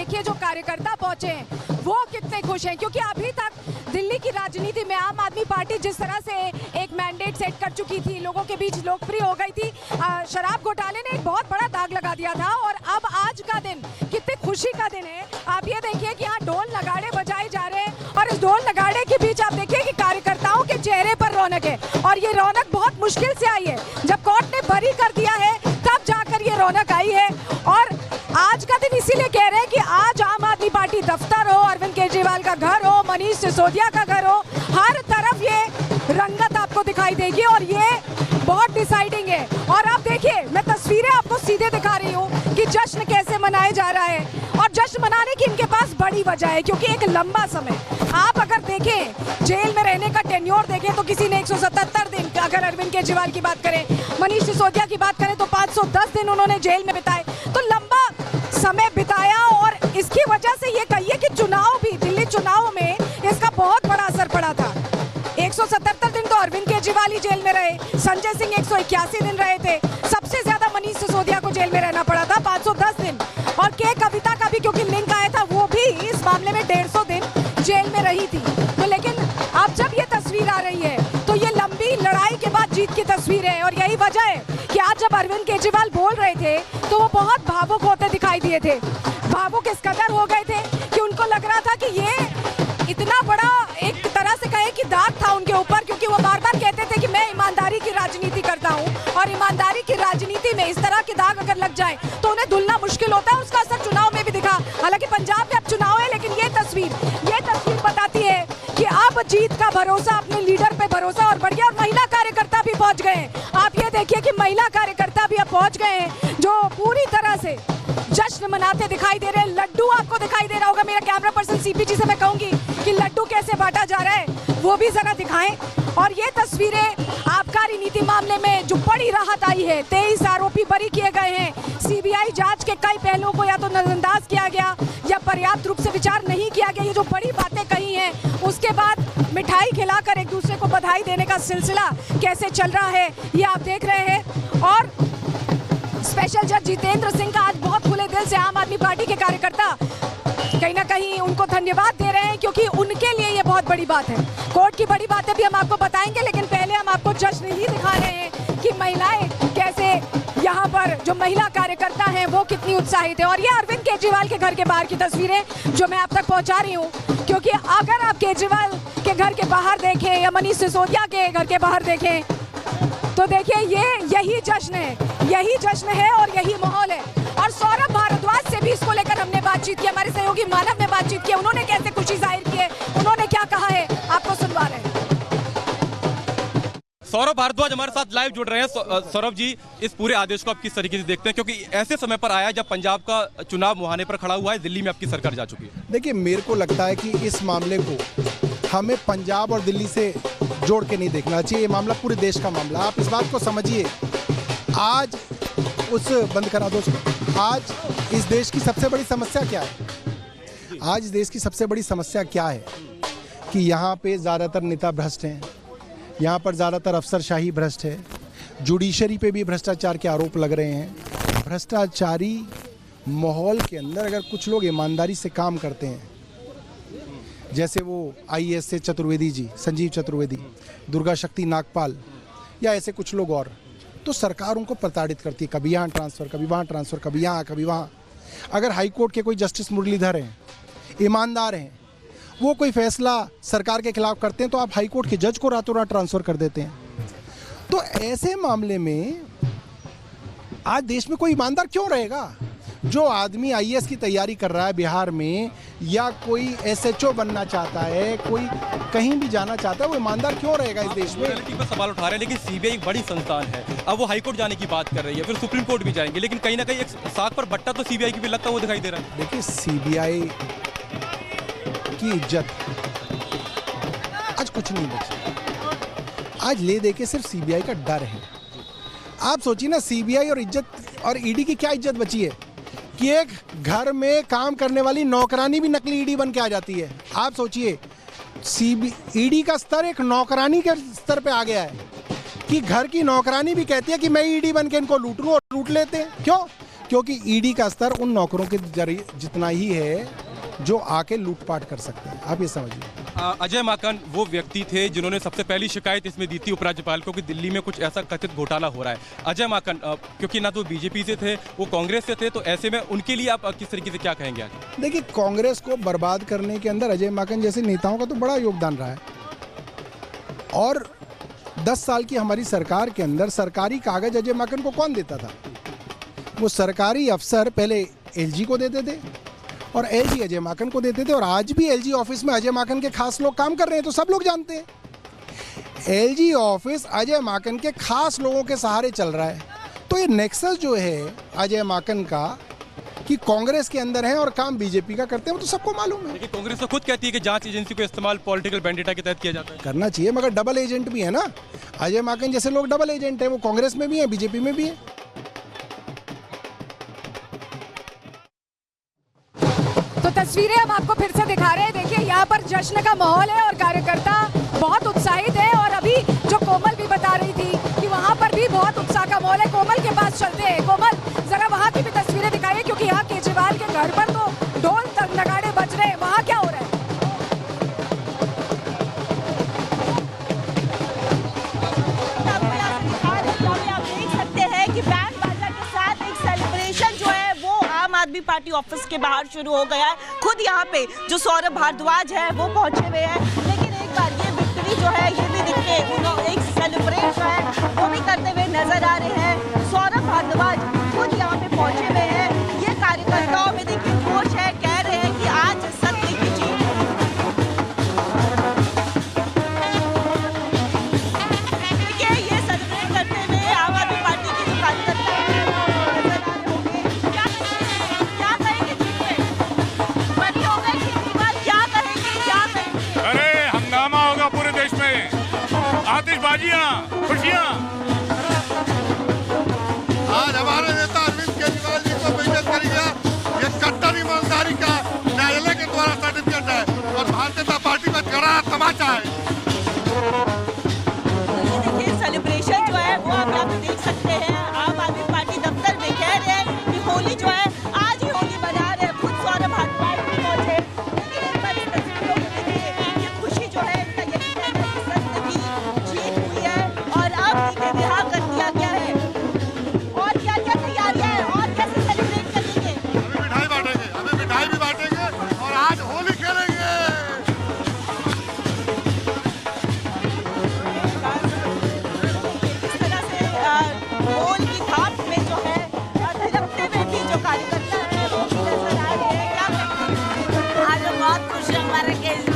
देखिए जो कार्यकर्ता पहुंचे हैं वो कितने खुश हैं, क्योंकि अभी तक दिल्ली की राजनीति में आम आदमी पार्टी जिस तरह से एक मैंडेट सेट कर चुकी थी, लोगों के बीच लोकप्रिय हो गई थी, शराब घोटाले ने एक बहुत बड़ा दाग लगा दिया था। और अब आज का दिन कितनी खुशी का दिन है। आप ये देखिए कि यहाँ ढोल नगाड़े बजाए जा रहे हैं और इस ढोल नगाड़े के बीच आप देखिए कि कार्यकर्ताओं के चेहरे पर रौनक है। और ये रौनक बहुत मुश्किल से आई है, जब कोर्ट ने बरी कर दिया है तब जाकर ये रौनक आई है। और आज का दिन इसीलिए कह रहे हैं कि आज आम आदमी पार्टी दफ्तर हो, अरविंद केजरीवाल का घर हो, मनीष सिसोदिया का घर हो, हर तरफ ये रंगत आपको दिखाई देगी और ये बहुत डिसाइडिंग है। और आप देखिए, मैं तस्वीरें आपको सीधे दिखा रही हूँ कि जश्न कैसे मनाया जा रहा है। और जश्न मनाने की इनके पास बड़ी वजह है, क्योंकि एक लंबा समय आप अगर देखें, जेल में रहने का टेन्योर देखें तो किसी ने 177 दिन, अगर अरविंद केजरीवाल की बात करें, मनीष सिसोदिया की बात करें तो 510 दिन उन्होंने जेल में बिताए, तो लंबा समय बिताया। और इसकी वजह से ये कहिए कि चुनाव भी, दिल्ली चुनाव में इसका बहुत बड़ा असर पड़ा था। 177 दिन तो अरविंद केजरीवाल ही जेल में रहे, संजय सिंह 181 दिन रहे थे, सबसे ज्यादा मनीष सिसोदिया को जेल में रहना पड़ा था 510 दिन। और के कविता का भी क्योंकि लिंक आया था, वो भी इस मामले में 150 दिन जेल में रही थी। तो लेकिन अब जब ये तस्वीर आ रही है तो ये लंबी लड़ाई के बाद जीत की तस्वीर है। और यही वजह है कि आज जब अरविंद केजरीवाल बोल रहे थे तो वो बहुत भावुक होते दिखाई दिए थे। भावुक इस कदर हो गए थे कि उनको लग रहा था कि ये इतना बड़ा एक तरह से कहे कि दाग था उनके ऊपर, क्योंकि वो बार बार कहते थे कि मैं ईमानदारी की राजनीति करता हूँ और ईमानदारी की राजनीति में इस तरह के दाग अगर लग जाए तो उन्हें धुलना मुश्किल होता है। उसका असर चुनाव में भी दिखा। हालांकि पंजाब में अब चुनाव है, लेकिन ये तस्वीर बताती है कि अब जीत का भरोसा, अपने लीडर पे भरोसा और बढ़ गया। और महिला कार्यकर्ता भी पहुंच गए हैं। आप ये देखिए कि महिला कार्यकर्ता भी अब पहुंच गए हैं जो पूरी तरह से जश्न मनाते दिखाई दे रहे हैं। लड्डू आपको दिखाई दे रहा होगा। मेरा कैमरा पर्सन सीपीजी से मैं कहूंगी कि लड्डू कैसे बांटा जा रहा है वो भी जरा दिखाएं। और ये तस्वीरें आबकारी नीति मामले में जो बड़ी राहत आई है, 23 आरोपी बरी किए गए हैं। सीबीआई जांच के कई पहलुओं को या तो नजरअंदाज किया गया या पर्याप्त रूप से विचार नहीं किया गया। ये जो बड़ी बातें कही हैं, उसके बाद मिठाई खिलाकर एक दूसरे को बधाई देने का सिलसिला कैसे चल रहा है ये आप देख रहे हैं। और स्पेशल जज जितेंद्र सिंह का आज बहुत खुले दिल से आम आदमी पार्टी के कार्यकर्ता कहीं ना कहीं उनको धन्यवाद दे रहे हैं, क्योंकि उनके लिए ये बहुत बड़ी बात है। कोर्ट की बड़ी बातें भी हम आपको बताएंगे, लेकिन पहले हम आपको जश्न ही दिखा रहे हैं कि महिलाएं कैसे, यहाँ पर जो महिला कार्यकर्ता हैं वो कितनी उत्साहित है। और ये अरविंद केजरीवाल के घर के बाहर की तस्वीरें जो मैं आप तक पहुंचा रही हूँ, क्योंकि अगर आप केजरीवाल के घर के बाहर देखें या मनीष सिसोदिया के घर के बाहर देखें तो देखिए यही जश्न है और यही माहौल है। और सौरभ भारद्वाज से भी इसको लेकर हमने बातचीत की, हमारे सहयोगी मानव ने बातचीत की, उन्होंने कैसे खुशी जाहिर की है, उन्होंने क्या कहा है, आपको सुनवा रहे हैं। सौरभ भारद्वाज हमारे साथ लाइव जुड़ रहे हैं। सौरभ जी, इस पूरे आदेश को आप किस तरीके से देखते हैं, क्योंकि ऐसे समय पर आया जब पंजाब का चुनाव मुहाने पर खड़ा हुआ है, दिल्ली में आपकी सरकार जा चुकी है। देखिए, मेरे को लगता है कि इस मामले को हमें पंजाब और दिल्ली से जोड़ के नहीं देखना चाहिए। ये मामला पूरे देश का मामला। आप इस बात को समझिए, आज उस बंद करा दो उसको। आज इस देश की सबसे बड़ी समस्या क्या है? आज इस देश की सबसे बड़ी समस्या क्या है कि यहाँ पे ज़्यादातर नेता भ्रष्ट हैं, यहाँ पर ज़्यादातर अफसरशाही भ्रष्ट है, जुडिशरी पे भी भ्रष्टाचार के आरोप लग रहे हैं। भ्रष्टाचारी माहौल के अंदर अगर कुछ लोग ईमानदारी से काम करते हैं, जैसे वो IAS से चतुर्वेदी जी, संजीव चतुर्वेदी, दुर्गा शक्ति नागपाल या ऐसे कुछ लोग और, तो सरकार उनको प्रताड़ित करती है। कभी यहाँ ट्रांसफ़र, कभी वहाँ ट्रांसफ़र, कभी यहाँ, कभी वहाँ। अगर हाई कोर्ट के कोई जस्टिस मुरलीधर हैं, ईमानदार हैं, वो कोई फैसला सरकार के खिलाफ करते हैं तो आप हाई कोर्ट के जज को रातों रात ट्रांसफ़र कर देते हैं। तो ऐसे मामले में आज देश में कोई ईमानदार क्यों रहेगा? जो आदमी IAS की तैयारी कर रहा है बिहार में, या कोई SHO बनना चाहता है, कोई कहीं भी जाना चाहता है, वो ईमानदार क्यों रहेगा इस देश में? पर सवाल उठा रहे हैं, लेकिन सीबीआई एक बड़ी संस्थान है। अब वो हाईकोर्ट जाने की बात कर रही है, फिर सुप्रीम कोर्ट भी जाएंगे, लेकिन कहीं ना कहीं एक साख पर बट्टा तो सीबीआई की भी लगता हुआ दिखाई दे रहा है। देखिए, सीबीआई की इज्जत आज कुछ नहीं बची। आज ले दे के सिर्फ सीबीआई का डर है। आप सोचिए ना, सीबीआई और इज्जत और ईडी की क्या इज्जत बची है कि एक घर में काम करने वाली नौकरानी भी नकली ईडी बन के आ जाती है। आप सोचिए, ईडी का स्तर एक नौकरानी के स्तर पे आ गया है कि घर की नौकरानी भी कहती है कि मैं ईडी बन के इनको लूट लूं, और लूट लेते हैं। क्यों? क्योंकि ईडी का स्तर उन नौकरों के जरिए जितना ही है जो आके लूटपाट कर सकते हैं, आप ये समझिए। अजय माकन वो व्यक्ति थे जिन्होंने सबसे पहली शिकायत इसमें दी थी उपराज्यपाल को कि दिल्ली में कुछ ऐसा कथित घोटाला हो रहा है। अजय माकन क्योंकि ना तो बीजेपी से थे, वो कांग्रेस से थे, तो ऐसे में उनके लिए आप किस तरीके से क्या कहेंगे आज? देखिए, कांग्रेस को बर्बाद करने के अंदर अजय माकन जैसे नेताओं का तो बड़ा योगदान रहा है। और 10 साल की हमारी सरकार के अंदर सरकारी कागज अजय माकन को कौन देता था? वो सरकारी अफसर पहले एलजी को देते थे और एलजी अजय माकन को देते थे। और आज भी एलजी ऑफिस में अजय माकन के खास लोग काम कर रहे हैं, तो सब लोग जानते हैं एलजी ऑफिस अजय माकन के खास लोगों के सहारे चल रहा है। तो ये नेक्सस जो है अजय माकन का कि कांग्रेस के अंदर है और काम बीजेपी का करते हैं, वो तो सबको मालूम है। लेकिन कांग्रेस तो खुद कहती है कि जांच एजेंसी को इस्तेमाल पॉलिटिकल वेंडेटा के तहत किया जाता है। करना चाहिए, मगर डबल एजेंट भी है ना। अजय माकन जैसे लोग डबल एजेंट है, वो कांग्रेस में भी है, बीजेपी में भी है। तो तस्वीरें हम आपको फिर से दिखा रहे हैं। देखिए, यहाँ पर जश्न का माहौल है और कार्यकर्ता बहुत उत्साहित है। और अभी जो कोमल भी बता रही थी कि वहाँ पर भी बहुत उत्साह का माहौल है। कोमल के पास चलते हैं। कोमल, जरा वहाँ की भी तस्वीरें दिखाइए, क्योंकि यहाँ केजरीवाल के घर पर तो ढोल नगाड़े बज रहे हैं। वहाँ क्या हो रहा है? आप देख सकते हैं कि बैंड बाजा के साथ एक सेलिब्रेशन जो है वो आम आदमी पार्टी ऑफिस के बाहर शुरू हो गया है। खुद यहाँ पे जो सौरभ भारद्वाज है वो पहुंचे हुए हैं। लेकिन एक बार ये विक्ट्री जो है ये भी दिखे, एक सेलिब्रेट जो है वो भी करते हुए नजर आ रहे हैं। सौरभ भारद्वाज खुद यहाँ पे पहुंचे हुए हैं। ये कार्यकर्ताओं में देखिए जोश है, कह रहे हैं कि आज सत्य की जीत। देखिए, ये सेलिब्रेट करते हुए आम आदमी पार्टी के जो कार्यकर्ता हैं नजर आ रहे होंगे। क्या कहेंगे जीत पे? बड़ी हो गई केजरीवाल, क्या कहेंगे? अरे हंगामा होगा पूरे देश में, आतिशबाजियां, खुशियां। आज हमारे नेता अरविंद केजरीवाल जी को बेइज्जत कर दिया। ये कट्टर ईमानदारी का न्यायालय के द्वारा सर्टिफिकेट है और भारतीय जनता पार्टी का कड़ा तमाचा है। देखिए, सेलिब्रेशन जो है वो आप यहाँ पे देख सकते हैं। आम आदमी पार्टी दफ्तर में कह रहे हैं कि होली जो है आज ही होली मना रहे हैं। खुद सौरभ भारद्वाज भी पहुंचे। लेकिन एक बार इस तस्वीरों को देखिए, ये खुशी जो है इनका यही कहना है कि सत्य की जीत हुई है और अब इन्हें रिहा कर दिया गया है। और क्या क्या तैयारियां हैं और कैसे सेलिब्रेट करेंगे? हमें मिठाई भी बांटेंगे और आज होली खेलेंगे। इस तरह से ढोल की थाप में जो है थिरकते हुए भी जो कार्यकर्ता है वो भी नजर आ रहे हैं। क्या कहते हैं? आज बहुत खुश है हमारे केजरीवाल